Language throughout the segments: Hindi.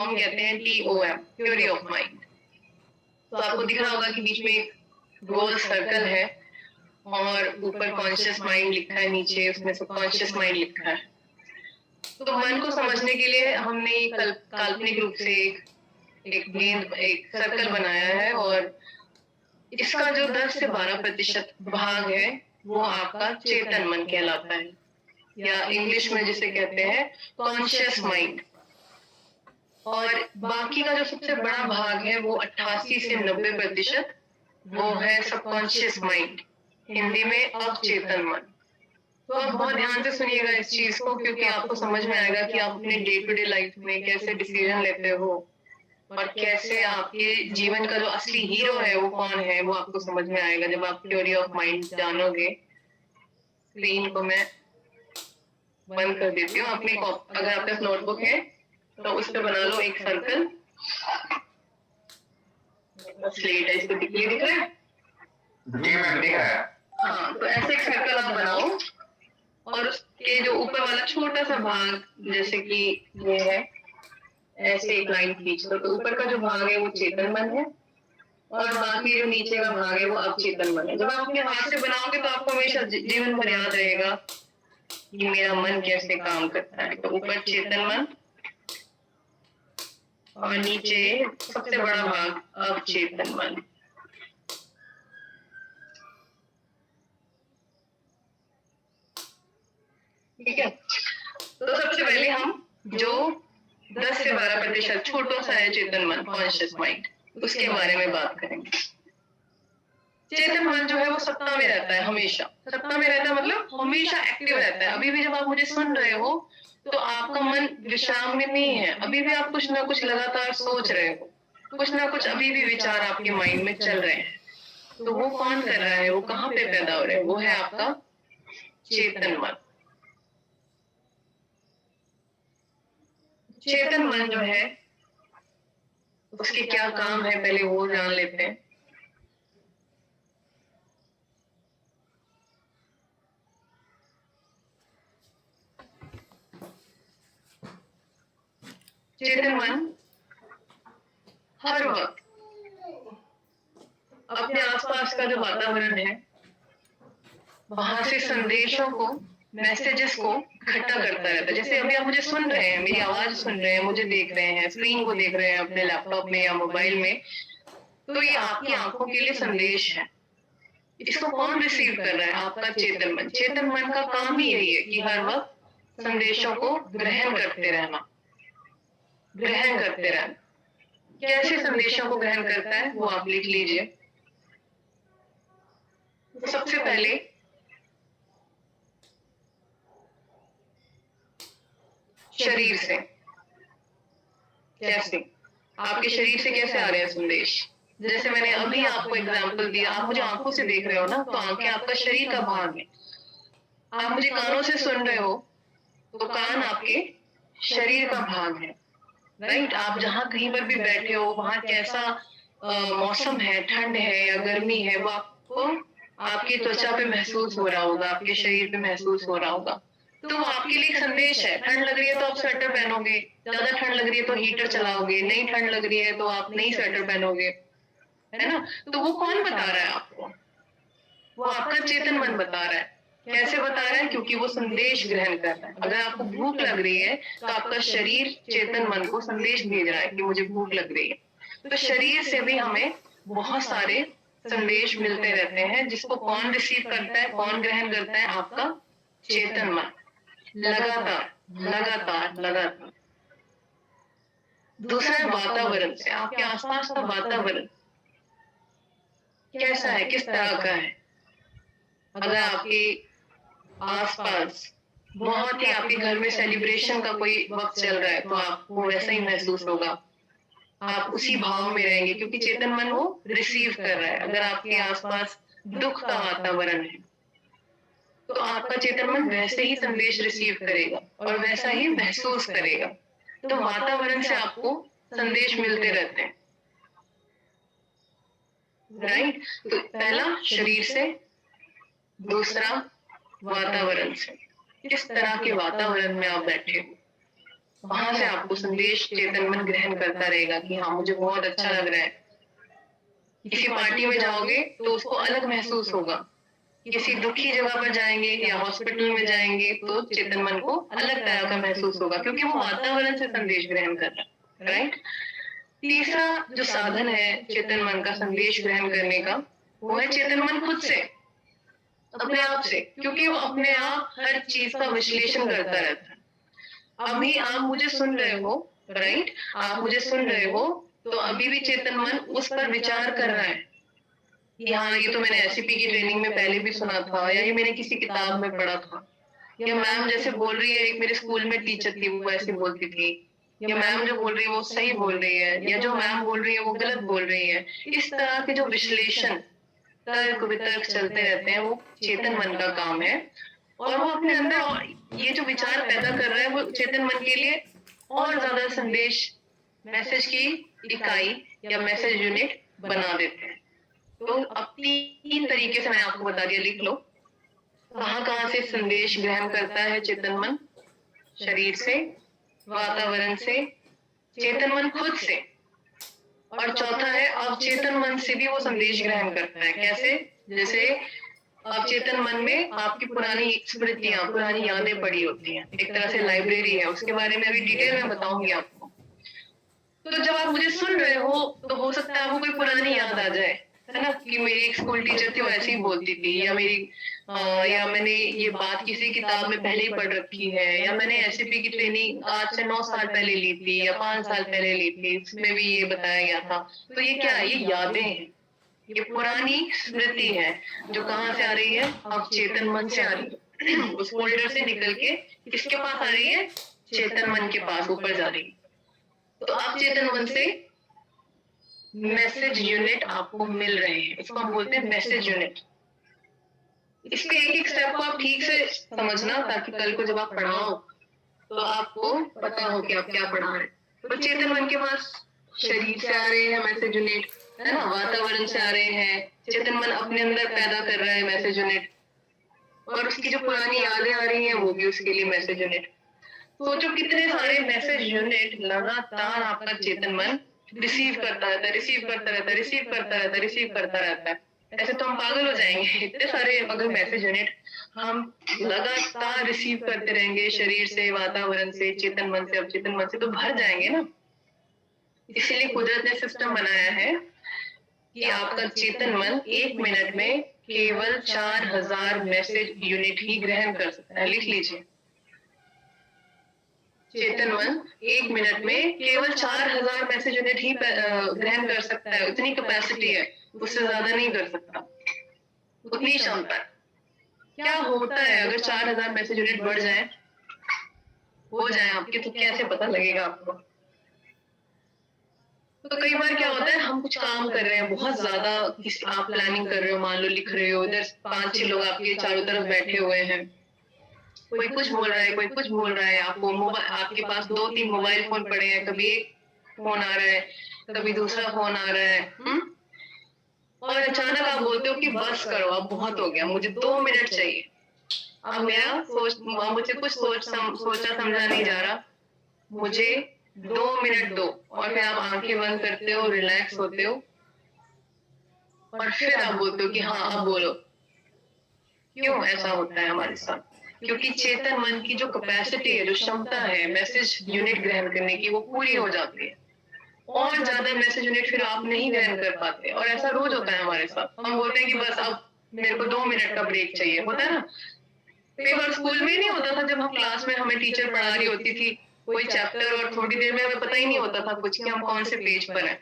हम कहते हैं TOM, थ्योरी ऑफ माइंड। तो आपको दिख रहा होगा कि बीच में एक गोल सर्कल है और ऊपर कॉन्शियस माइंड लिखा है, नीचे उसमें सबकॉन्शियस माइंड लिखा है। तो मन को समझने के लिए हमने काल्पनिक रूप से एक सर्कल बनाया है और इसका जो 10 से 12% भाग है वो आपका चेतन मन कहलाता है, या इंग्लिश में जिसे कहते हैं कॉन्शियस माइंड। और बाकी का जो सबसे बड़ा भाग है वो 88 से 90% वो है सबकॉन्शियस माइंड, हिंदी में अवचेतन मन। तो आप बहुत ध्यान से सुनिएगा इस चीज को, क्योंकि आपको समझ में आएगा कि आप अपने डे टू डे लाइफ में कैसे डिसीजन लेते हो और कैसे आपके जीवन का जो असली हीरो है वो कौन है, वो आपको समझ में आएगा जब आप थ्योरी ऑफ माइंड जानोगे। स्क्रीन को मैं बंद कर देती हूँ। अपनी अगर आपके पास नोटबुक है तो उस पर बना लो एक सर्कल। स्लेट है, इसको क्लियर दिख रहा है? जी मैम दिख रहा है। हाँ, तो ऐसे एक सर्कल आप बनाओ और उसके जो ऊपर वाला छोटा सा भाग, जैसे कि ये है, ऐसे एक लाइन खींच लो। तो ऊपर का जो भाग है वो चेतन मन है और बाकी जो नीचे का भाग है वो अवचेतन मन है। जब आप अपने हाथ से बनाओगे तो आपको हमेशा जीवन भर याद रहेगा कि मेरा मन कैसे काम करता है। तो ऊपर चेतन मन और नीचे सबसे बड़ा भाग अवचेतन मन। ठीक है, तो सबसे पहले हम जो 10 से 12% छोटा सा है चेतन मन, कॉन्शियस माइंड, उसके बारे में बात करेंगे। चेतन मन जो है वो सत्ता में रहता है, हमेशा सत्ता में रहता है, मतलब हमेशा एक्टिव रहता है। अभी भी जब आप मुझे सुन रहे हो तो आपका मन विश्राम में नहीं है, अभी भी आप कुछ ना कुछ लगातार सोच रहे हो, कुछ ना कुछ अभी भी विचार आपके माइंड में चल रहे हैं। तो वो कौन कर रहा है, वो कहाँ पे पैदा हो रहे हैं? वो है आपका चेतन मन। चेतन मन जो है उसके क्या काम है पहले वो जान लेते हैं। चेतन मन हर वक्त अपने आसपास का जो वातावरण है वहां से संदेशों को, मैसेजेस को इकट्ठा करता रहता है। जैसे अभी आप मुझे सुन रहे हैं, मेरी आवाज सुन रहे हैं, मुझे देख रहे हैं, स्क्रीन को देख रहे हैं अपने लैपटॉप में या मोबाइल में, तो ये आपकी आंखों के लिए संदेश है। इसको कौन रिसीव कर रहा है? आपका चेतन मन। चेतन मन का काम ही यही है कि हर वक्त संदेशों को ग्रहण करते रहना, ग्रहण करते रहना। कैसे संदेशों को ग्रहण करता है वो आप लिख लीजिए। तो सबसे पहले शरीर से। कैसे? आपके शरीर से कैसे आ रहे हैं संदेश? जैसे मैंने अभी आपको एग्जांपल दिया, आप मुझे आंखों से देख रहे हो ना, तो आंखें आपका शरीर का भाग है। आप मुझे कानों से सुन रहे हो तो कान आपके शरीर का भाग है, राइट? आप जहाँ कहीं पर भी बैठे हो वहां कैसा मौसम है, ठंड है या गर्मी है, वो आपको आपकी त्वचा पे महसूस हो रहा होगा, आपके शरीर पे महसूस हो रहा होगा। तो वो आपके लिए एक संदेश है। ठंड लग रही है तो आप स्वेटर पहनोगे, ज्यादा ठंड लग रही है तो हीटर चलाओगे, नहीं ठंड लग रही है तो आप नहीं स्वेटर पहनोगे, है ना? तो वो कौन बता रहा है आपको? वो आपका चेतन मन बता रहा है। कैसे बता रहा है? क्योंकि वो संदेश ग्रहण कर रहा है। अगर आपको भूख लग रही है तो आपका शरीर चेतन मन को संदेश भेज रहा है कि मुझे भूख लग रही है। तो शरीर से भी हमें बहुत सारे संदेश मिलते रहते हैं, जिसको कौन रिसीव करता है, कौन ग्रहण करता है? आपका चेतन मन। लगातार लगातार लगातार। दूसरा है वातावरण से। आपके आसपास का वातावरण कैसा है, किस तरह का है? अगर आपके आसपास बहुत ही आपके घर में सेलिब्रेशन का कोई वक्त चल रहा है तो आपको वैसा ही महसूस होगा, आप उसी भाव में रहेंगे, क्योंकि चेतन मन वो रिसीव कर रहा है। अगर आपके आसपास दुख का वातावरण है तो आपका चेतन मन वैसे ही संदेश रिसीव करेगा और वैसा ही महसूस करेगा। तो वातावरण से आपको संदेश मिलते रहते हैं, राइट? तो पहला शरीर से, दूसरा वातावरण से। किस तरह के वातावरण में आप बैठे हो? वहां से आपको संदेश चेतन मन ग्रहण करता रहेगा कि हाँ मुझे बहुत अच्छा लग रहा है। किसी पार्टी में जाओगे तो उसको अलग महसूस होगा, किसी दुखी जगह पर जाएंगे या हॉस्पिटल में जाएंगे तो चेतन मन को अलग तरह का महसूस होगा, क्योंकि वो वातावरण से संदेश ग्रहण कर रहा है, राइट। तीसरा जो साधन है चेतन मन का संदेश ग्रहण करने का, वो है चेतन मन खुद से, अपने आप से, क्योंकि वो अपने आप हर चीज का विश्लेषण करता रहता है। अभी आप मुझे सुन रहे हो, राइट, आप मुझे सुन रहे हो, तो अभी भी चेतन मन उस पर विचार कर रहा है कि हाँ ये तो मैंने एससीपी की ट्रेनिंग में पहले भी सुना था, या ये मैंने किसी किताब में पढ़ा था, या मैम जैसे बोल रही है, एक मेरे स्कूल में टीचर थी वो ऐसे बोलती थी, या मैम जो बोल रही है वो सही बोल रही है, या जो मैम बोल रही है वो गलत बोल रही है। इस तरह के जो विश्लेषण, तर्क वितर्क चलते रहते हैं, वो चेतन मन का काम है। और वो अपने अंदर और ये जो विचार पैदा कर रहा है वो चेतन मन के लिए और ज्यादा संदेश, मैसेज की इकाई या मैसेज यूनिट बना देते हैं। तो अब 3 तरीके से मैंने आपको बता दिया, लिख लो। कहाँ से संदेश ग्रहण करता है चेतन मन? शरीर से, वातावरण से, चेतन मन खुद से, और चौथा है अवचेतन मन से भी वो संदेश ग्रहण करता है। कैसे? जैसे अवचेतन मन में आपकी पुरानी स्मृतियां, पुरानी यादें पड़ी होती हैं, एक तरह से लाइब्रेरी है, उसके बारे में अभी डिटेल में बताऊंगी आपको। तो जब आप मुझे सुन रहे हो तो हो सकता है आपको कोई पुरानी याद आ जाए, है ना, कि मेरी एक स्कूल टीचर थी वो ऐसे ही बोलती थी, या या मैंने ये बात किसी किताब में पहले ही पढ़ रखी है, या मैंने एससीपी की ट्रेनिंग आज से 9 साल पहले ली थी या 5 साल पहले ली थी, इसमें भी ये बताया गया था। तो ये क्या है? ये यादें हैं, ये पुरानी स्मृति है, जो कहाँ से आ रही है? अवचेतन मन से आ रही है। उस फोल्डर से निकल के किसके पास आ रही है? चेतन मन के पास ऊपर जा रही है। तो अवचेतन मन से मैसेज यूनिट आपको मिल रहे हैं, इसको हम बोलते हैं मैसेज यूनिट। इसके एक एक स्टेप को आप ठीक से समझना, ताकि कल को जब आप पढ़ाओ तो आपको पता हो कि आप क्या पढ़ा रहे हैं। तो चेतन मन के पास शरीर से आ रहे हैं मैसेज यूनिट, है ना, वातावरण से आ रहे हैं, चेतन मन अपने अंदर पैदा कर रहा है मैसेज यूनिट, और उसकी जो पुरानी यादें आ रही हैं वो भी उसके लिए मैसेज यूनिट। सोचो कितने सारे मैसेज यूनिट लगातार आपका चेतन मन रिसीव करता रहता है, रिसीव करता रहता है, रिसीव करता रहता है, रिसीव करता रहता है। ऐसे तो हम पागल हो जाएंगे, इतने सारे अगर मैसेज यूनिट हम लगातार रिसीव करते रहेंगे, शरीर से, वातावरण से, चेतन मन से, अवचेतन मन से, तो भर जाएंगे ना। इसीलिए कुदरत ने सिस्टम बनाया है कि आपका चेतन मन 1 मिनट में केवल 4000 मैसेज यूनिट ही ग्रहण कर सकता है। लिख लीजिए, चेतन मन 1 मिनट में केवल 4000 मैसेज यूनिट ही ग्रहण कर सकता है। उतनी कैपेसिटी है, उससे ज्यादा नहीं कर सकता, उतनी क्षमता है। क्या होता है अगर 4000 मैसेज यूनिट बढ़ जाए, हो जाए आपके, तो कैसे पता लगेगा आपको? तो कई बार क्या होता है, हम कुछ काम कर रहे हैं बहुत ज्यादा, आप प्लानिंग कर रहे हो, मान लो लिख रहे हो, इधर 5-6 लोग आपके चारों तरफ बैठे हुए हैं, कोई कुछ बोल रहा है, कोई कुछ बोल रहा है, आपको मोबाइल, आपके पास 2-3 मोबाइल फोन पड़े हैं, कभी एक फोन आ रहा है, कभी दूसरा फोन आ रहा है, और अचानक आप बोलते हो कि बस करो, अब बहुत हो गया, मुझे 2 मिनट चाहिए, अब मुझे कुछ सोचा समझा नहीं जा रहा, मुझे 2 मिनट दो। और फिर आप आंखें बंद करते हो, रिलैक्स होते हो, और फिर आप बोलते हो कि हाँ अब बोलो। क्यों ऐसा होता है हमारे साथ? क्योंकि चेतन मन की जो कैपेसिटी है, जो क्षमता है मैसेज यूनिट ग्रहण करने की, वो पूरी हो जाती है, और ज्यादा मैसेज यूनिट फिर आप नहीं ग्रहण कर पाते। और ऐसा रोज होता है हमारे साथ, हम बोलते हैं कि बस अब मेरे को 2 मिनट का ब्रेक चाहिए, होता है ना। कई बार स्कूल में नहीं होता था, जब हम क्लास में हमें टीचर पढ़ा रही होती थी कोई चैप्टर, और थोड़ी देर में हमें पता ही नहीं होता था कुछ कि हम कौन से पेज पर हैं,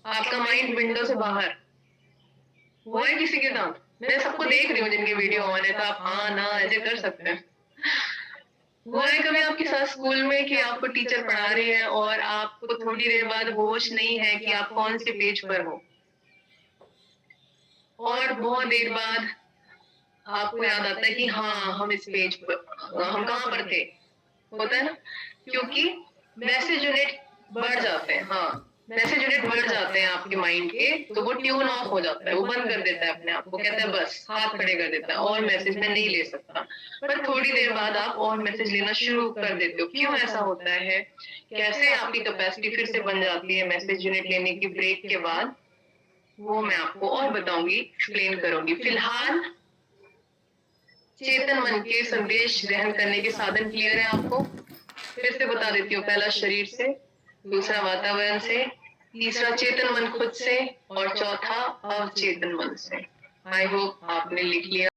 आपका माइंड विंडो से बाहर। हुआ है किसी के साथ? मैं सबको देख रही हूँ जिनके वीडियो ऑन है, तो आप हाँ ना ऐसे कर सकते हैं। हुआ है कभी आपके साथ स्कूल में कि आपको टीचर पढ़ा रही है और आपको थोड़ी देर बाद होश नहीं है कि आप कौन से पेज पर हो, और बहुत देर बाद आपको याद आता है कि हाँ हम इस पेज पर, हम कहाँ पर थे, होता है ना, क्योंकि मैसेज यूनिट बढ़ जाते हैं। हाँ, मैसेज यूनिट बढ़ जाते हैं आपके माइंड के, तो वो ट्यून ऑफ हो जाता है, वो बंद कर देता है अपने आप, वो कहता है बस, हाथ खड़े कर देता है, और मैसेज में नहीं ले सकता। पर थोड़ी देर बाद आप और मैसेज लेना शुरू कर देते हो। क्यों ऐसा होता है, कैसे आपकी कैपेसिटी फिर से बन जाती है मैसेज यूनिट लेने की ब्रेक के बाद, वो मैं आपको और बताऊंगी, एक्सप्लेन करूंगी। फिलहाल चेतन मन के संदेश ग्रहण करने के साधन क्लियर है आपको? फिर से बता देती हूँ, पहला शरीर से, दूसरा वातावरण से, तीसरा चेतन मन खुद से, और चौथा अवचेतन मन से। आई होप आपने लिख लिया।